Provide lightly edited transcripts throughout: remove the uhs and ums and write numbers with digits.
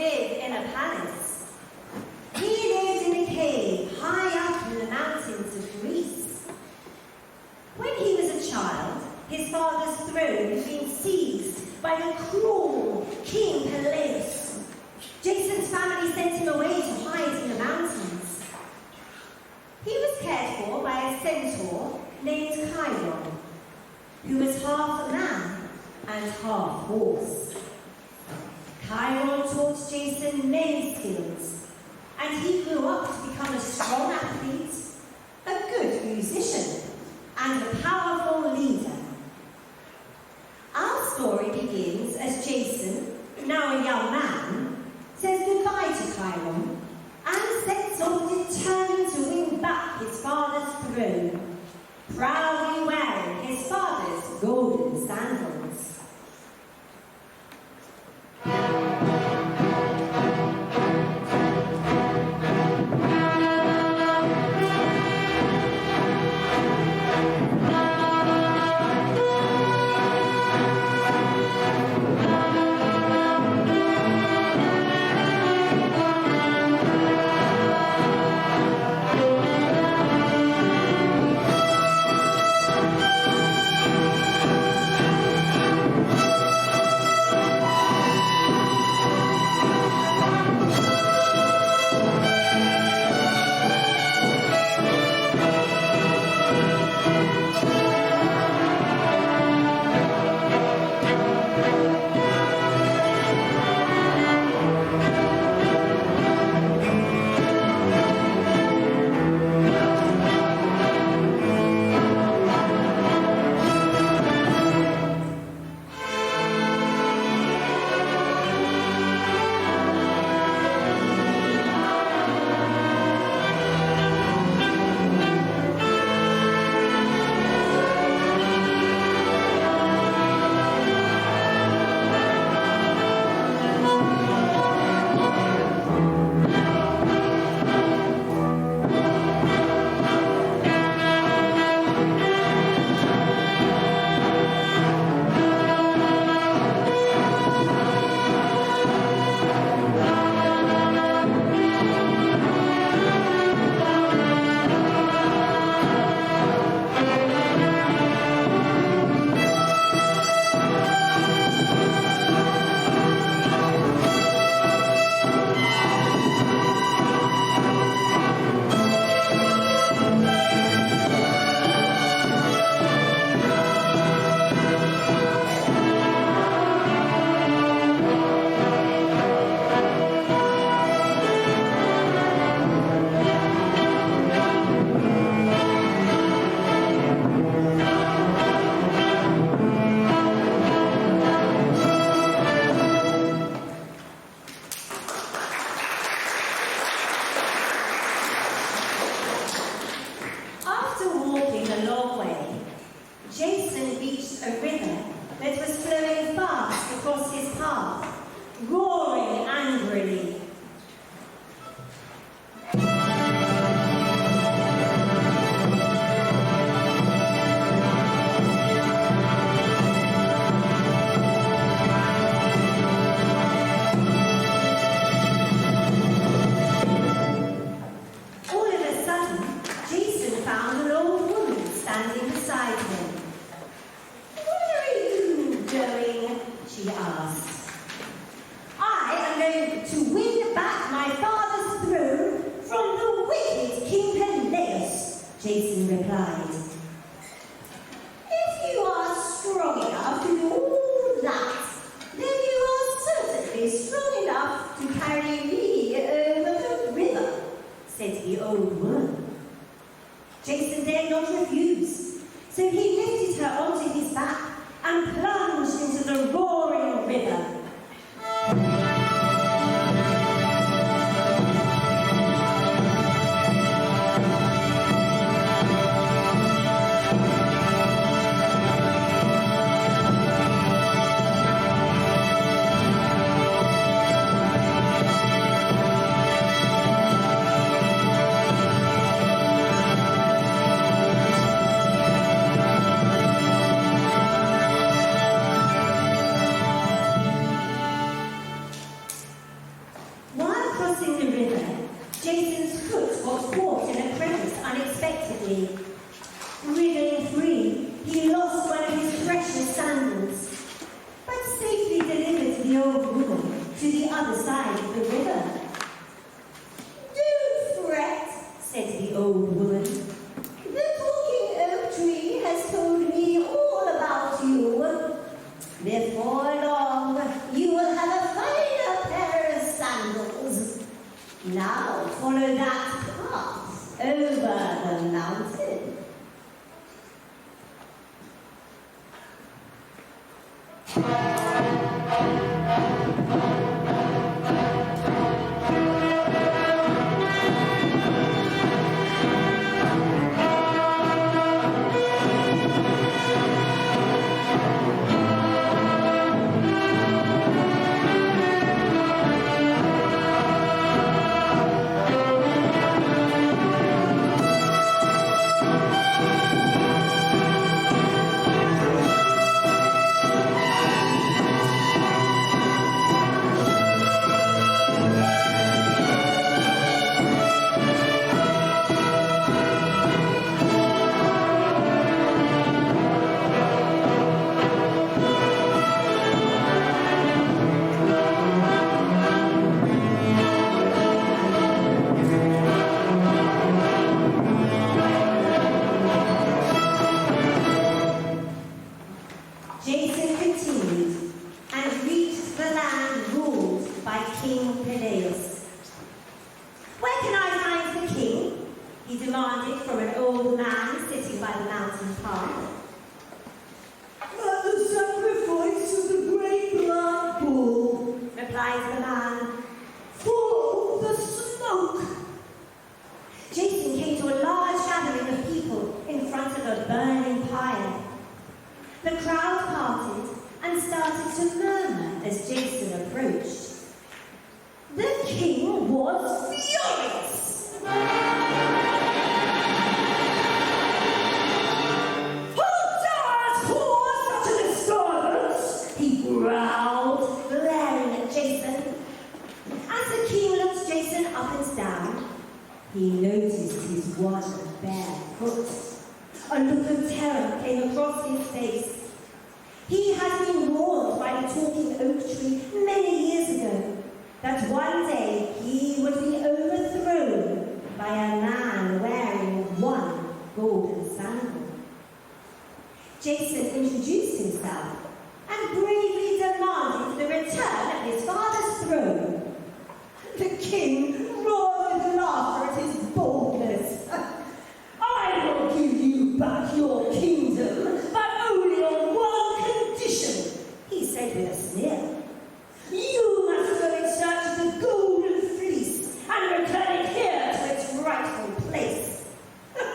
live in a palace. He lived in a cave high up in the mountains of Greece. When he was a child, his father's throne had been seized by the cruel King Peleus. Jason's family sent him away to hide in the mountains. He was cared for by a centaur named Chiron, who was half man and half horse. Chiron taught Jason many skills, and he grew up to become a strong athlete, a good musician, and a powerful leader. Our story begins as Jason, now a young man, says goodbye to Chiron and sets off determined to win back his father's throne, proudly wearing his father's golden sandals. Jason reached a river that was flowing fast across his path, roaring angrily. All of a sudden, Jason found an old woman standing beside him. "What are you doing?" she asked. "I am going to win back my father's throne from the wicked King Peleus," Jason replied. "If you are strong enough to do all that, then you are certainly strong enough to carry me over the river," said the old woman. Jason dared not refuse, so he lifted her onto his back and plunged into the roaring river. crossing the river, Jason's foot got caught in a crevice unexpectedly. Wriggling free, he lost one of his precious sandals, but safely delivered the old woman to the other side of the river. "Don't fret," said the old woman. "The talking oak tree has told me all about you. Before long, you will have a finer pair of sandals. Now follow that path over the mountain." Jason continued and reached the land ruled by King Peleus. "Where can I find the king?" he demanded from an old man sitting by the mountain path. "At the sacrifice of the great black bull," replied the man. "Follow the smoke." Jason came to a large gathering of people in front of a burning pyre. The crowd parted and started to murmur as Jason approached. The king was furious. "Who dares cause such a disturbance?" he growled, glaring at Jason. As the king looked Jason up and down, he noticed his one bare foot. A look of terror came across his face. He had been warned by the talking oak tree many years ago that one day he would be overthrown by a man wearing one golden sandal. Jason introduced himself and bravely demanded the return of his father's throne. The king roared with laughter at his boldness. "I will give you back your kingdom, but only on one condition," he said with a sneer. "You must go in search of the golden fleece and return it here to its rightful place."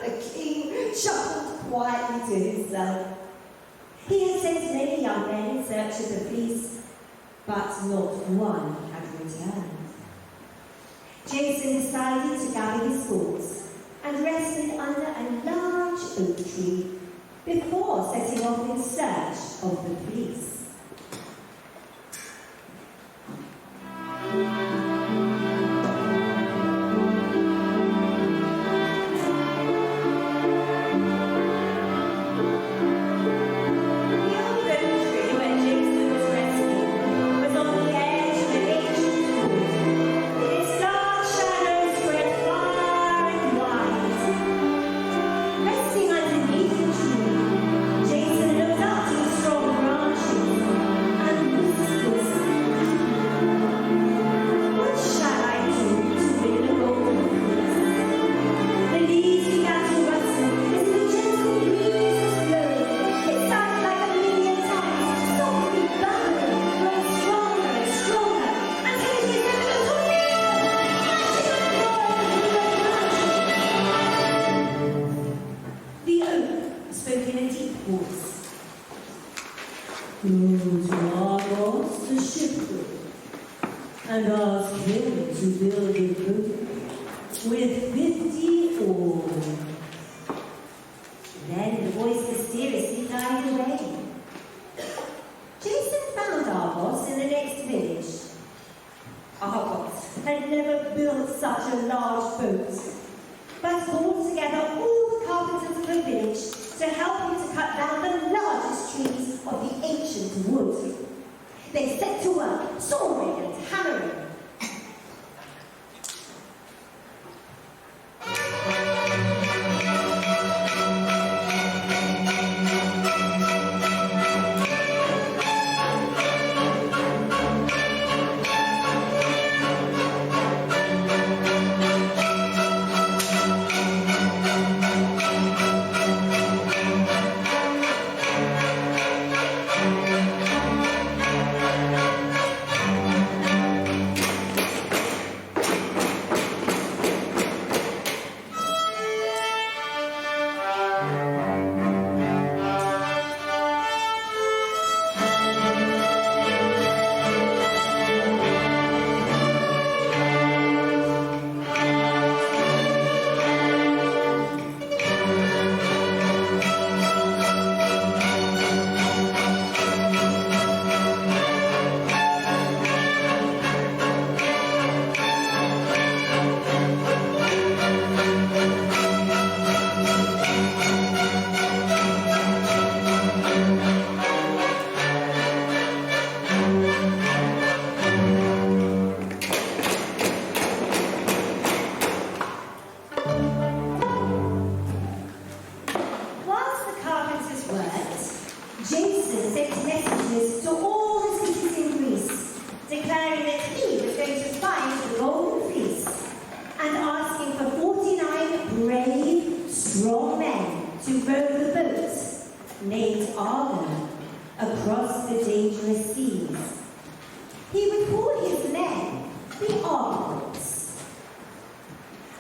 The king chuckled quietly to himself. He had sent many young men in search of the fleece, but not one had returned. Jason decided to gather his thoughts and rested under a large oak tree before setting off in search of the fleece. And ask him to build a boat with 50 oars. Then the voice mysteriously died away. Jason found Argos in the next village. Argos had never built such a large boat, but called together all the carpenters of the village to help him to cut down the largest trees of the ancient wood. They set to work, sawing and hammering. Jason sent messages to all the cities in Greece, declaring that he was going to find the golden fleece, and asking for 49 brave, strong men to row the boat, named Argo, across the dangerous seas. He would call his men the Argonauts.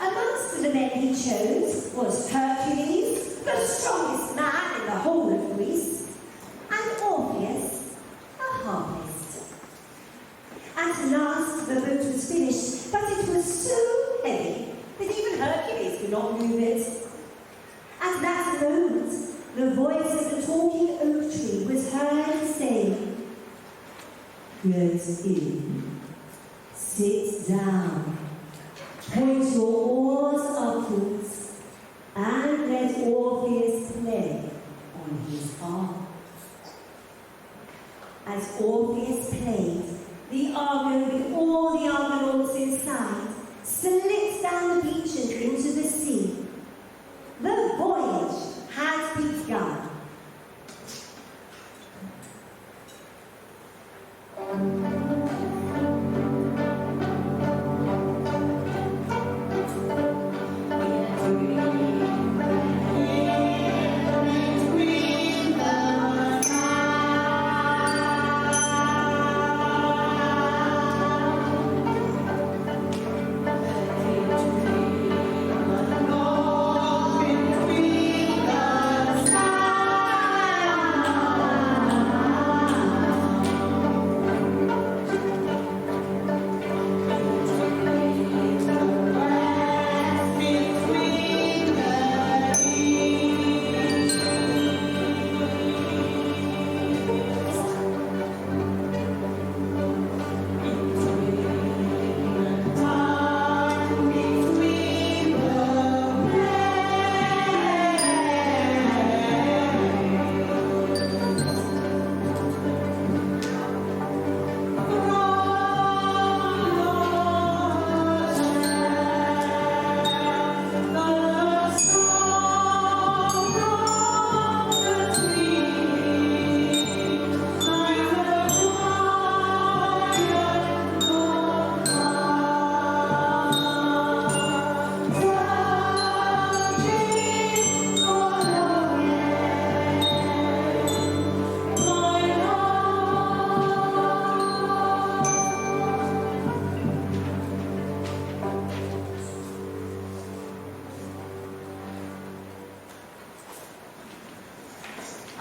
Amongst the men he chose was Hercules, the strongest man in the whole of Greece, and Orpheus, a harpist. At last the boat was finished, but it was so heavy that even Hercules could not move it. At that moment, the voice of the talking oak tree was heard saying, "Get in, sit down, point your oars upwards, and let Orpheus play on his harp." As Orpheus played, the Argo with all the Argonauts inside slipped down the beach and into the sea. The voyage had begun.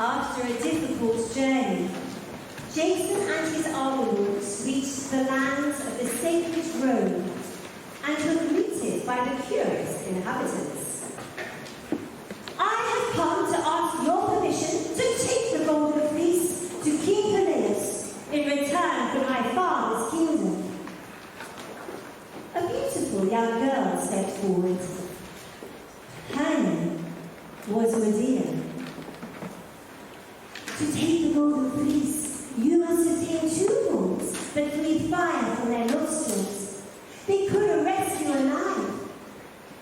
After a difficult journey, Jason and his Argonauts reached the lands of the sacred Rome and were greeted by the curious inhabitants. "I have come to ask your permission to take the golden fleece to King Peleus in return for my father's kingdom." A young girl stepped forward. Her name was Medea. To take the golden fleece, you must obtain 2 bulls that breathe fire from their nostrils. They could arrest you alive,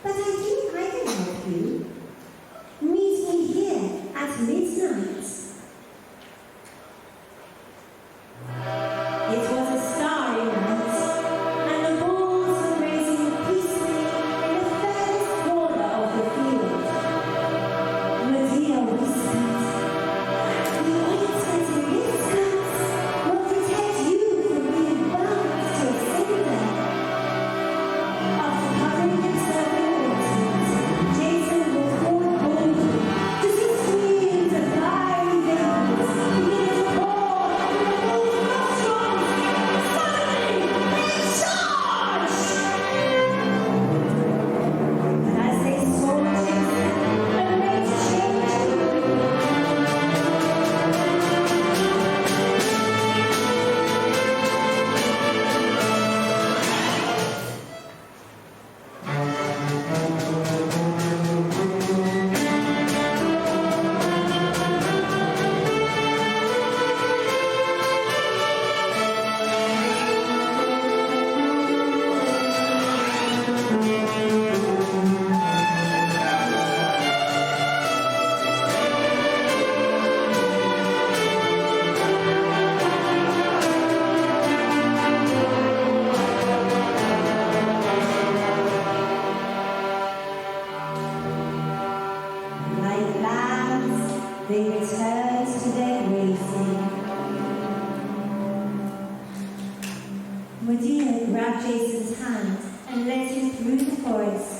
but I think I can help you. Meet me here at midnight. It was a starry night, and the bulls were grazing peacefully in the furthest corner of the field. Medea whispered, "The ointment in this glass will protect you from being burned to a cinder." After covering himself in ointment, Jason walked forward boldly, just as streams of fiery vapors began to pour from the bull's nostrils. Suddenly, they charged! But as they saw Jason, a great change took like lambs, they returned to their grazing. Medea grabbed Jason's hand and led him through the forest,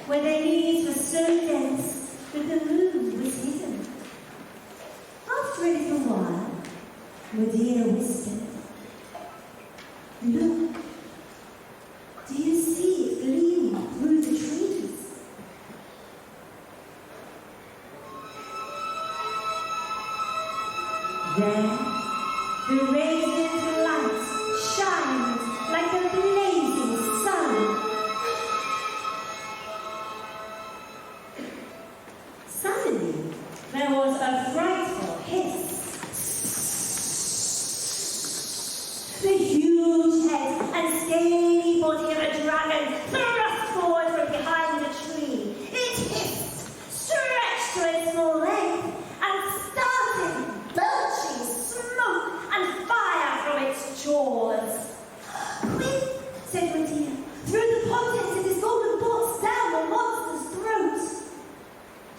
where the leaves were so dense that the moon was hidden. After a little while, Medea whispered, "Look, do you see it gleaming through the trees?" There, the radiant light shined like a blazing sun. Suddenly, there was a frightful hiss. The huge head and scaly body of a dragon thrust forward from behind the tree. It hissed, stretched to its full length, and started belching smoke and fire from its jaws. "Quick," said Medea, "throw the contents of this golden box down the monster's throat."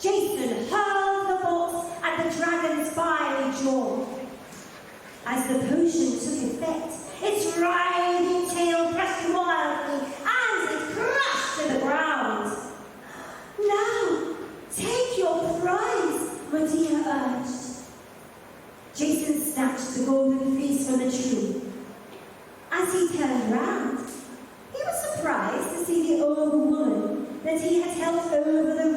Jason hurled the box at the dragon's fiery jaw. As the potion took effect, its writhing tail thrust wildly and it crashed to the ground. "Now, take your prize," Medea urged. Jason snatched the golden fleece from the tree. As he turned round, he was surprised to see the old woman that he had helped over the